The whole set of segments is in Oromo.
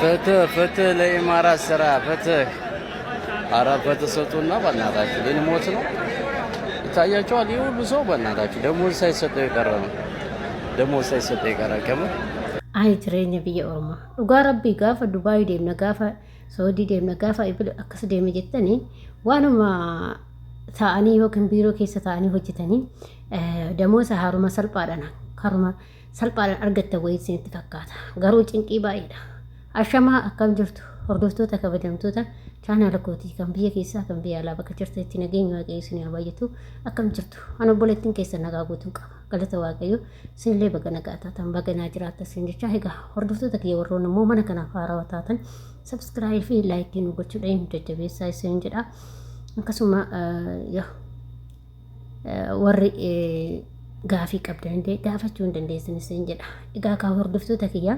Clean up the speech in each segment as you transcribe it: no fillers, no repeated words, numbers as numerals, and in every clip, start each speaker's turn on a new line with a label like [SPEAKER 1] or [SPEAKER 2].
[SPEAKER 1] ፍትህ ለኢማራት ስራ ፍትህ። ኧረ ፍትህ ስጡና በእናታችሁ ልንሞት ነው። ይታያችኋል። ይህ ሁሉ ሰው በእናታችሁ ደሞዝ ሳይሰጠው የቀረ ነው። ደሞዝ ሳይሰጠው የቀረ ከምር
[SPEAKER 2] አይ jireenya biyya Oromoo dhugaa rabbii gaafa Dubaayii deemna gaafa Saawudii deemna gaafa akkas deeme jettanii waanuma ta'anii yookiin biiroo keessa ta'anii hojjetanii damooza haruma salphaadhaan karuma salphaadhaan argatta wayii isinitti fakkaata. Garuu cinqii baay'eedha. Ashamaa akkam jirtu hordoftoota kabajamtoota chaanaala kootii kan biyya keessaa kan biyya alaa bakka jirtanitti nageenya waaqayyo isin haa baay'atu. Akkam jirtu ana obboleettiin keessa nagaa guutuun qaba. Galata waaqayyo isinillee baga nagaa taatan baga naa jiraattan isin jecha egaa hordoftoota kiyya warroon immoo mana kanaaf haarawaa taatan sabskiraayib fi laayikii nu gochuudhaan jajjabeessaa isin jedha. Akkasuma warri gaafii qabdanillee gaafachuu hin dandeessin isin jedha. Egaa kaa hordoftoota kiyya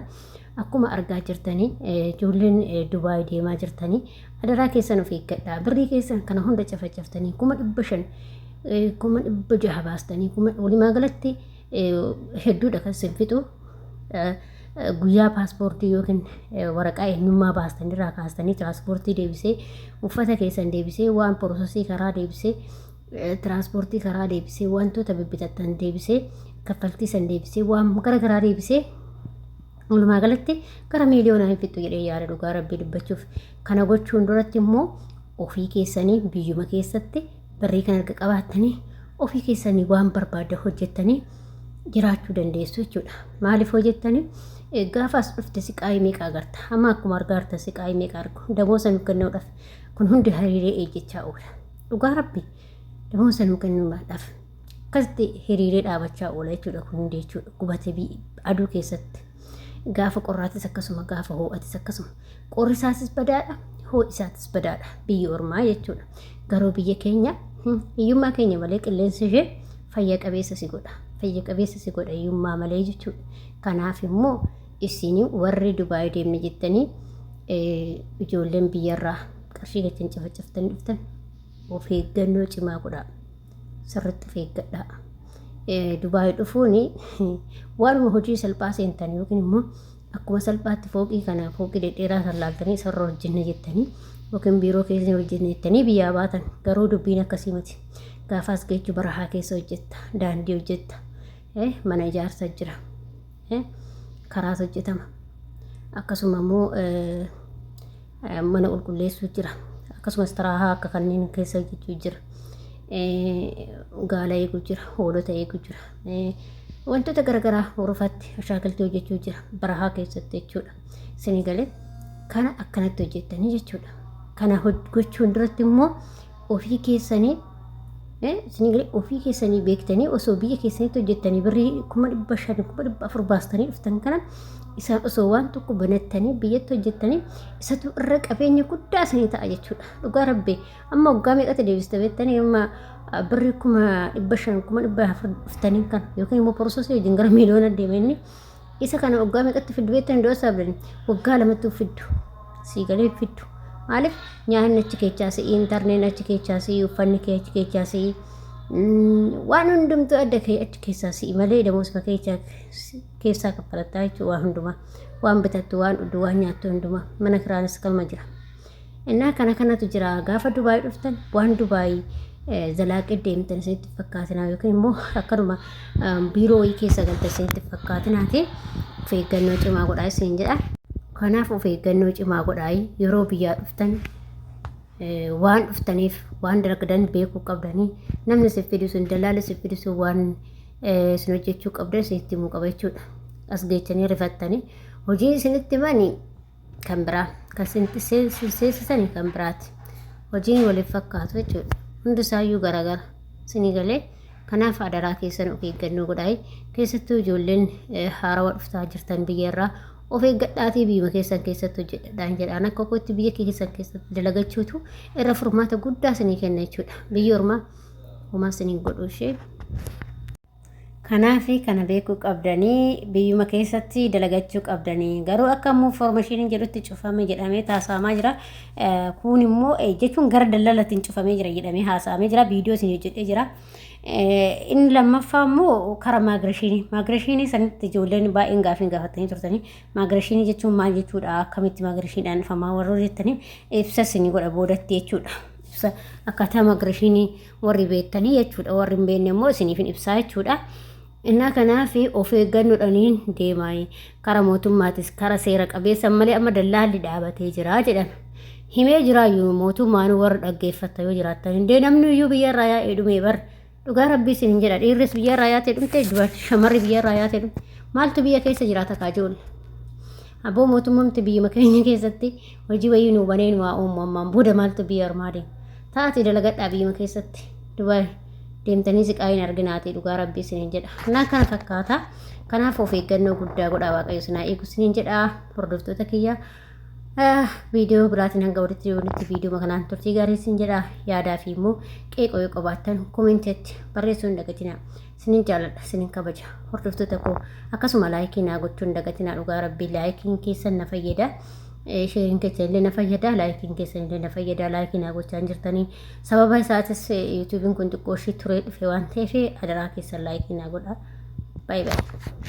[SPEAKER 2] akkuma argaa jirtanii ijoolleen Dubaayii deemaa jirtanii adaraa keessan of eeggadhaa. Birrii keessan kana hunda cafacaftanii 500 600 baastanii walumaa galatti hedduudha kan isin fixu. Guyyaa paaspoortii yookiin waraqaa eenyummaa baastanii irraa kaastanii tiraanspoortii deebisee uffata keessan deebisee waan poroosesii karaa deebisee tiraanspoortii karaa deebisee wantoota bibbitattan deebisee kaffaltii san deebisee waan garaagaraa deebisee walumaa galatti gara miiliyoonaa hin fixu jedhee yaada dhugaa rabbii dubbachuuf. Kana gochuun duratti immoo ofii keessanii biyyuma keessatti birrii kan erga qabaattanii ofii keessanii waan barbaadda hojjettanii jiraachuu dandeessu jechuudha. Maaliif hojjettanii gaafaas dhufte siqaayii meeqa agarta. Amma akkuma argaarta siqaayii meeqa argu damooza nu kennuudhaaf kun hundi hiriiree eeggachaa oola. Dhugaa rabbii damooza nu kennuudhaaf akkasitti hiriiree dhaabachaa oola jechuudha. Kun hundi jechuudha gubatee aduu keessatti. Gaafa qorraatis akkasuma gaafa hoo'atis akkasuma qorri isaatis badaadha hoo'i isaatis badaadha biyya ormaa jechuudha. Garuu biyya keenya hiyyummaa keenya malee qilleensi ishee fayya qabeessa si godha. Fayya qabeessa si godha hiyyummaa malee jechuudha. Kanaaf immoo isin warri Dubaayii deemne jettanii ijoolleen biyyarraa qarshii gachan cafacaftanii dhuftan of eeggannoo cimaa godhaa. Sirriitti of eeggadhaa. Dubaayii dhufuun waanuma hojii salphaa seentan yookiin immoo akkuma salphaatti fooqii kana fooqii dhedheeraa san laaltanii isarra hojjenna jettanii yookiin biiroo keessa hojjenna jettanii biyyaa baatan garuu dubbiin akkasii miti. Gaafaas geejjiba barahaa keessa hojjetta, daandii hojjetta, mana ijaarsa jira, karaas hojjetama. Akkasuma immoo mana qulqulleessuu jira. Akkasumas taraahaa akka kanneen keessa hojjechuu jira. Gaala eeguu jira, hoolota eeguu jira. Wantoota garaagaraa horofaatti ashaakaltii hojjechuu jira barahaa keessatti jechuudha. Isin galee kana akkanatti hojjettanii jechuudha. Kana gochuun duratti immoo ofii keessanii isin galee ofii keessanii beektanii osoo biyya keessanitti hojjettanii birrii 500 400 baastanii dhuftan kana isaan osoo waan tokko banattanii biyyatti hojjettanii isatu irra qabeenya guddaa isinii ta'a jechuudha. Dhugaa rabbii amma waggaa meeqatti deebiste beektanii amma birrii 500 400 dhuftanii kan yookiin immoo poroosesii wajjin gara miiliyoona deemanii isa kana waggaa meeqatti fiddu beektanii doo saabdanii waggaa lamatti fiddu sii galee fiddu. Maaliif nyaanni achi keessaas intarneetiin achi keessaas uffanni achi keessaas waan hundumtuu adda achi keessaas malee damooza keessaa kaffalataa jechuudha. Waan hundumaa waan bitattu waan dhugdu waan nyaattu hundumaa mana kiraanis kalma jira. Innaa kanatu jira gaafa Dubaayii dhuftan waan Dubaayii zalaaqee deemtan isinitti fakkaatinaa yookiin immoo akkanuma biiroo wayii keessa galtan isinitti fakkaatinaati of eeggannoo cimaa godhaa isin jedha. Kanaaf of eeggannoo cimaa godhaa yeroo biyyaa dhuftan waan dhuftaniif waan dalagdan beekuu qabdanii namni si fidisu dalaala si fidisu waan isin hojjechuu qabdan isinitti himuu qaba jechuudha. As geechanii rifattanii hojii isinitti himanii kan biraa kan isinitti seensisanii kan biraati. Hojiin waliif fakkaatu jechuudha. Hundi isaayyuu garaagara isinii galee kanaaf adaraa keessan of eeggannoo godhaa. Keessattuu ijoolleen haarawaa dhuftaa jirtan biyyarraa of eeggadhaatii biyya keessan keessatti hojjedhaan jedhaan akka kootti biyya keessan keessatti dalagachuutu irra furmaata guddaa isinii kenna jechuudha. Biyya ormaa homaa isinii godhu ishee. Kanaaf kana beekuu qabdanii biyyuma keessatti dalagachuu qabdanii garuu akka immoo foormeeshiniin jedhutti cufame jedhamee taasifamaa jira. Kun immoo jechuun gara daldalaatti cufamee jira jedhamee haasa'amee jira. Viidiyoo isin hojjedhee jira. inni lammaffaa immoo karaa maagireeshinii sanitti ijoolleen baay'een gaafii gaafatanii turtanii maagireeshinii jechuun maal jechuudha akkamitti maagireeshiniidhaan ifamaa warra jettaniif ibsa isinii godha boodatti jechuudha. Ibsa akkaataa maagireeshinii warri beektanii jechuudha warri hin beekne immoo isiniif ibsaa jechuudha. Innaa kanaaf of eeggannoodhaan deemaa karaa mootummaatis karaa seera qabeessa malee amma dallaalli dhaabatee jira jedhan. Himee jiraayyuu mootummaan warra dhaggeeffata yoo jiraattan indee namni iyyuu biyya irraa yaa'ee dhumee bar dhugaa rabbii isin jedha dhiirris biyya irraa yaa'ee dhumte shamarri biyya irraa yaa'ee dhumte maaltu biyya keessa jiraata kaajoole aboo mootummaamti biyya keenya keessatti hojii wayii nu baneen waa uumammaan booda maaltu biyya armaa deema taati dalagadhaa biyya keessatti Dubaay deemtanii siqaayin arginaati dhugaa rabbii isin jedha naa kana fakkaata kanaaf of eeggannoo guddaa godhaa waaqayyo sinaa eegu isin jedha hordoftoota kiyya. Video biraatiin hanga walitti video kanaan turtii gaarii isin jedha yaadaa fi immoo qeeqoo yoo qabaattan komenteetti barreessuu hin dagatinaa isinin jaalladha isinin kabaja hordoftoota koo akkasuma laayikii naa gochuu hin dagatinaa dhugaa rabbii laayikiin keessan na fayyada sheeriin keessan illee na fayyada laayikiin keessan illee na fayyada laayikii naa gochaa jirtanii sababa isaatis yuutuubiin kun xiqqoo ishii turee dhufe waan ta'eef adaraa keessan laayikii naa godha. Bye bye.